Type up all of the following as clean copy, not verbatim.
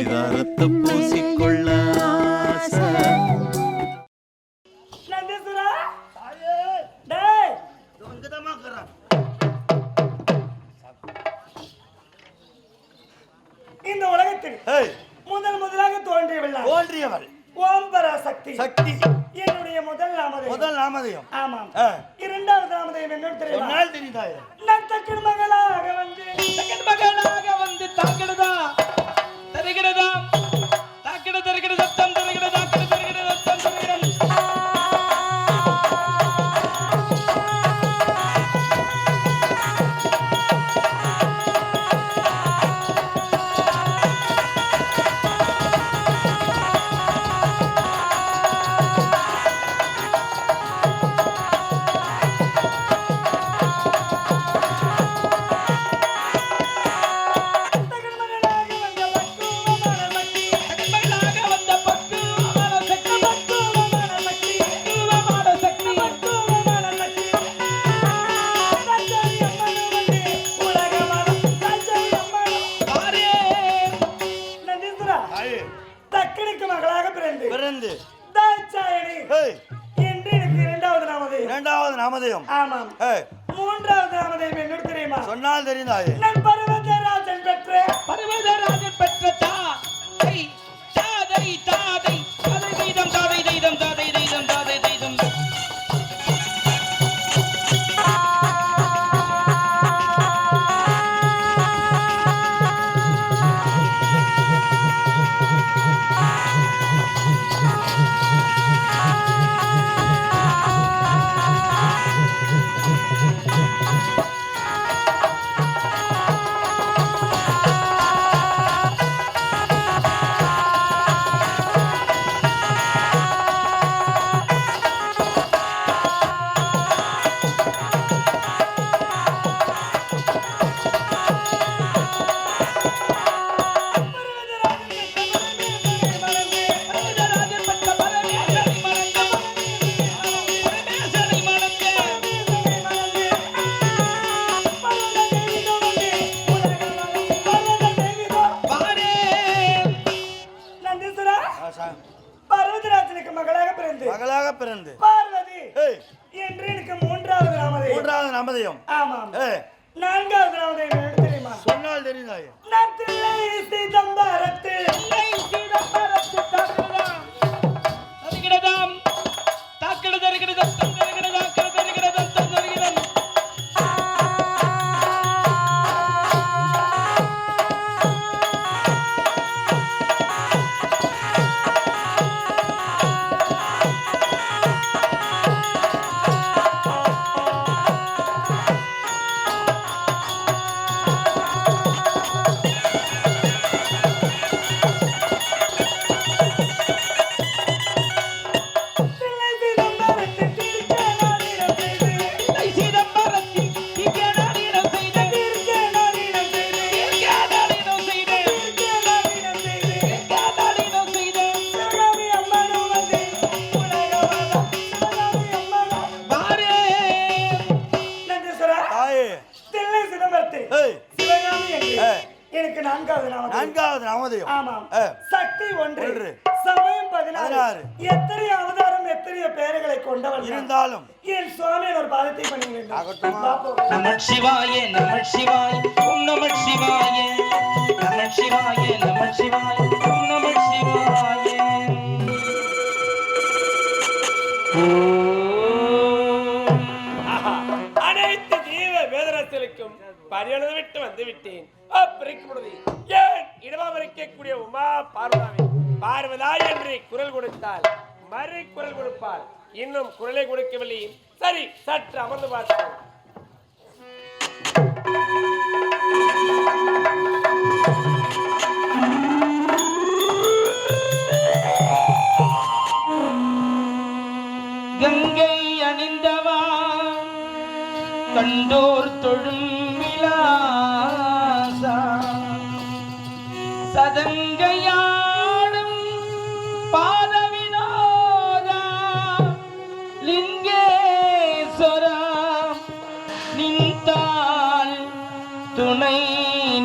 பரிதாரத்தை பூசிக்கொள்ள இந்த உலகத்தில் முதலாக தோன்றியவள் ஓம்பர சக்தி சக்தி என்னுடைய முதல் நாமதேயம். ஆமாம். இரண்டாவது நாமதேயம் என்ன தெரியுமா? தெரியுதாயே? தக்கன் மகளாக வந்து தாக்கிடுதா தருகிறதா தாக்கிட தருகிற சத்தம் தருகிறதா தருகிற சத்தம் தருகிறது. தக்கனுக்கு மகளாக பிறந்து தாட்சாயணி என்று எனக்கு இரண்டாவது நாமதேயம். ஆமாம். மூன்றாவது நாமதேயம் என்ன தெரியுமா? சொன்னால் தெரிந்தாயே? நான் பர்வதராஜன் பெற்ற தாதை தாதை தாதை தாதை தெய்தம் தாதை தெய்தம் தாதை தெய்தம் தாதை தெய்தம் பர்வதராஜனுக்கு மகளாக பிறந்து பார்வதி என்று எனக்கு மூன்றாவது நாமதேயம். ஆமாம். நான்காவது நாமதேயம் என்ன தெரியுமா? சொன்னால் தெரிந்தாயே? நத்தில்லை சிதம்பரத்தில் தருகிறதாம் தாக்கிட தருகிறது தருகிறதா தருகிறது தருகிறது. எனக்கு நான்காவது நாமதேயம். ஆமாம். சக்தி 1, சமயம் 16. எத்தனை அவதாரம் எத்தனை பெயர்களை கொண்டவன் இருந்தாலும் என் சுவாமி ஒரு பாதத்தை பண்ணுகிறேன். நமச்சிவாய நமச்சிவாய ஓம் நமச்சிவாய நமச்சிவாய நமச்சிவாய ஓம் நமச்சிவாய. அனைத்து ஜீவ வேதரசலுக்கும் பரியளவு விட்டு வந்து விட்டேன். ஏன் இடமாமரிக்கக்கூடிய உமா பார்வதா என்று குரல் கொடுத்தால் மறு குரல் கொடுப்பார். இன்னும் குரலை கொடுக்கவில்லை. சரி, சற்று அமர்ந்து பார்ப்போம். கங்கை அணிந்தவா கண்டோர் தொழும் விலாசா சதங்கையாடும் பாதவினோதா லிங்கேஸ்வரா நின்றால் துணை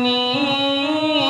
நீதான்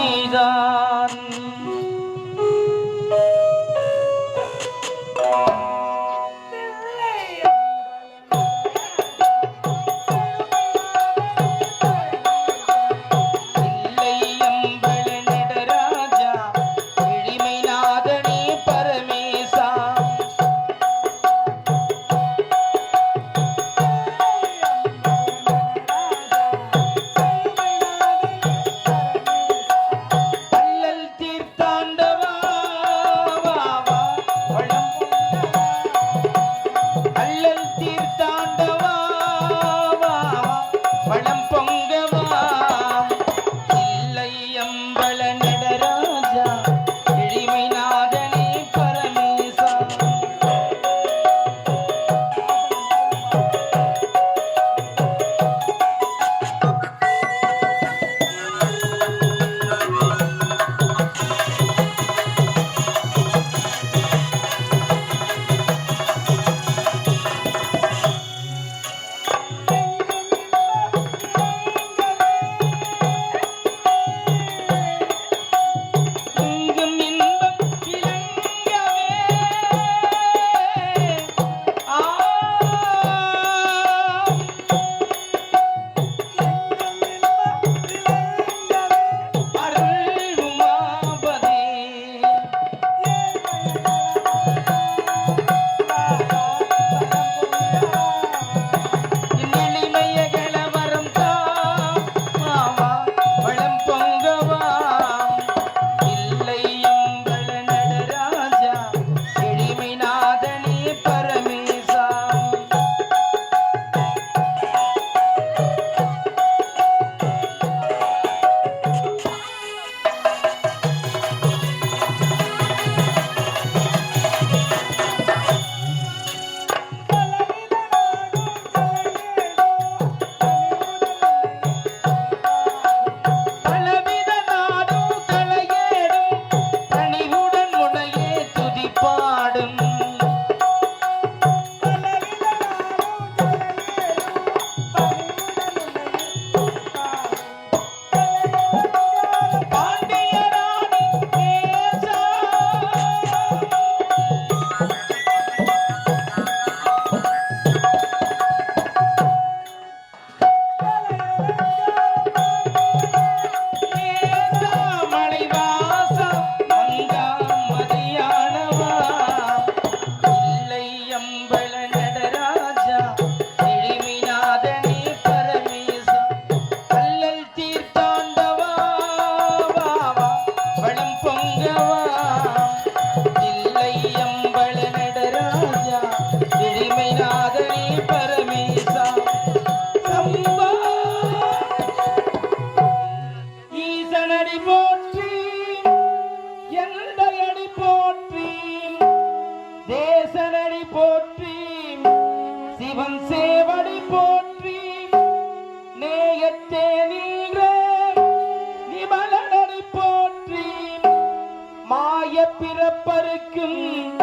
காக்கும்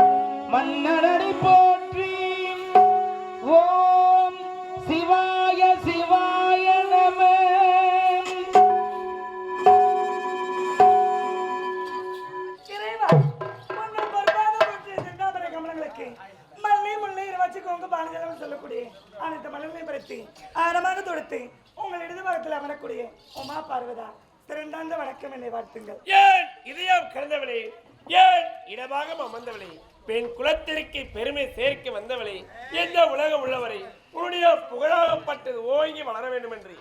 மன்னரடி போற்றி. ஓம் சிவாய சிவாய நம. இறைவா, உங்கள் பொறுப்பான போற்றிய செந்தாமரை கமலங்களுக்கு மல்லி முல்லை வச்சுக்கோங்க பானஜலம் சொல்லக்கூடிய அனைத்து மலர்களையும் படுத்தி ஆரமாக தொடுத்து உங்கள் இடது பாகத்தில் அமரக்கூடிய உமா பார்வதா திரண்டாந்த வணக்கம் என்னை வாழ்த்துங்கள். ஏன் இதயம் கலந்தவளே, ஏன் இடமாக அமர்ந்தவளே, பெண் குலத்திற்கு பெருமை சேர்க்க வந்தவளே, எந்த உலகம் உள்ளவரை உன்னுடைய புகழாகப்பட்டது ஓங்கி வளர வேண்டும் என்று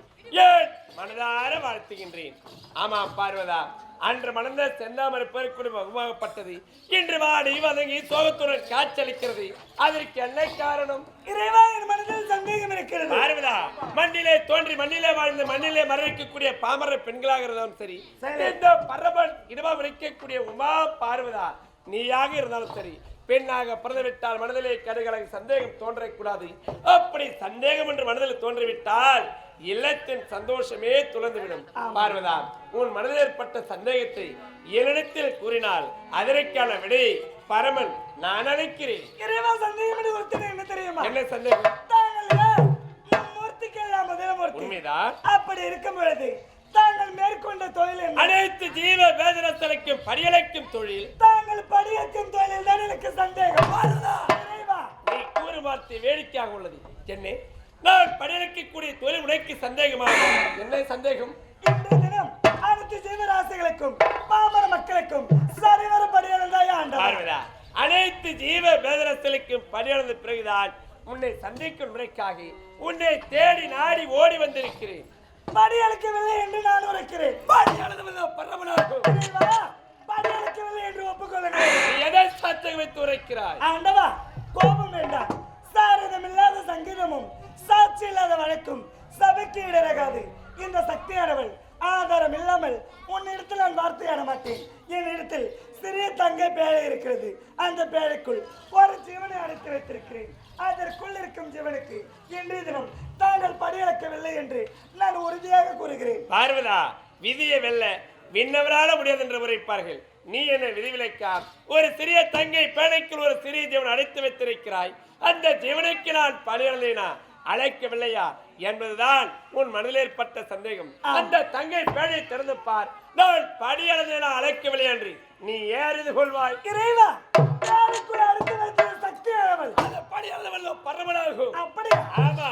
ஏன் மனதார வாழ்த்துகின்றேன். ஆமா பார்வதா, அன்று மணந்த செந்தாமரை பெருக்குடி வகுமாகப்பட்டது இன்று வாடி வதங்கி சோகத்துடன் காட்சியளிக்கிறது. அதற்கு என்ன காரணம்? இறைவா, என் மனதில் சந்தேகம் இருக்கிறது. பார்வதா, மண்ணிலே தோன்றி மண்ணிலே வாழ்ந்து மண்ணிலே மறைக்கக்கூடிய பாமர பெண்களாக இருந்தாலும் சரி, இந்த பரமன் இடமா விளைக்கக்கூடிய உமா பார்வதா நீயாக இருந்தாலும் சரி, பெண்ணாக பிறந்துவிட்டால் மனதிலே கடுகளை சந்தேகம் தோன்றக்கூடாது. அப்படி சந்தேகம் என்று மனதில் தோன்றிவிட்டால் இல்லத்தின் சந்தோஷமே துளந்துவிடும். பார்வதா, உன் மனதில் ஏற்பட்ட சந்தேகத்தை என்னிடத்தில் கூறினால் அதற்கான விடை பரமன் நான் அழைக்கிறேன். இறைவா, சந்தேகம் என்று ஒருத்தர் என்ன தெரியுமா? என்ன சந்தேகம்? தாங்கள் மூர்த்திக்கெல்லாம் முதலமூர்த்தி. உண்மைதான். அப்படி இருக்கும் பொழுது தாங்கள் மேற்கொண்ட தொழில் என்ன? அனைத்து ஜீவ வேதனத்தலைக்கும் படியலைக்கும் தொழில். தாங்கள் படியக்கும் தொழில் தான் எனக்கு சந்தேகம். இறைவா, நீ கூறு வார்த்தை வேடிக்கையாக உள்ளது. என்ன நான் படியலைக்கக்கூடிய தொழில் உனக்கு சந்தேகமாக? என்ன சந்தேகம்? இன்றைய தினம் அனைத்து ஜீவராசிகளுக்கும் பாமர மக்களுக்கும் சரிவர படியலந்தாயா ஆண்டவா. அனைத்து ஜீவ வேதனத்தலைக்கும் படியளந்த பிறகுதான் உன்னை சந்திக்கும் முறைக்காக உன்னை தேடி நாடி ஓடி வந்திருக்கிறேன். படியளிக்கவில்லை என்று நான் உரைக்கிறேன். பரமனாகும் படியளிக்கவில்லை என்று ஒப்புக்கொள்ளுங்கள். நீ எதை சாட்சியம் வைத்து உரைக்கிறாய்? ஆண்டவா, கோபம் வேண்டாம். சாரதம் இல்லாத சங்கீதமும் சாட்சி இல்லாத வழக்கும் சபைக்கு இடராகாது. இந்த சக்தியானவள் ஆதாரம் இல்லாமல் உன்னிடத்தில் நான் வார்த்தையாட மாட்டேன். என்னிடத்தில் சிறிய தங்கை பேழை இருக்கிறது. அந்த பேழைக்குள் ஒரு ஜீவனை அடைத்து வைத்திருக்கிறேன். அதற்குள் இருக்கும் ஜீவனுக்கு இன்றைய தினம் தாங்கள் படியளக்கவில்லை என்று நான் உறுதியாக கூறுகிறேன். பார்வதா, விதியை வெல்ல விண்ணவரால முடியாது என்று உரைப்பார்கள். நீ என்ன விதிவிலக்கா? ஒரு சிறிய தங்கை பேழைக்குள் ஒரு சிறிய ஜீவன் அடைத்து வைத்திருக்கிறாய். அந்த ஜீவனுக்கு நான் படியளந்தேனா அழைக்கவில்லையா என்பதுதான் உன் மனதில் ஏற்பட்ட சந்தேகம். அந்த தங்கை பேழையை திறந்து பார். நான் படியளந்தேனா அழைக்கவில்லை என்று நீ ஏறிது கொள்வாய். இறைவா, பேழைக்குள் அடைத்து வைத்த சக்தியானவள் அந்த படியளந்தவள் பரமனாகும். அப்படியா? ஆமா.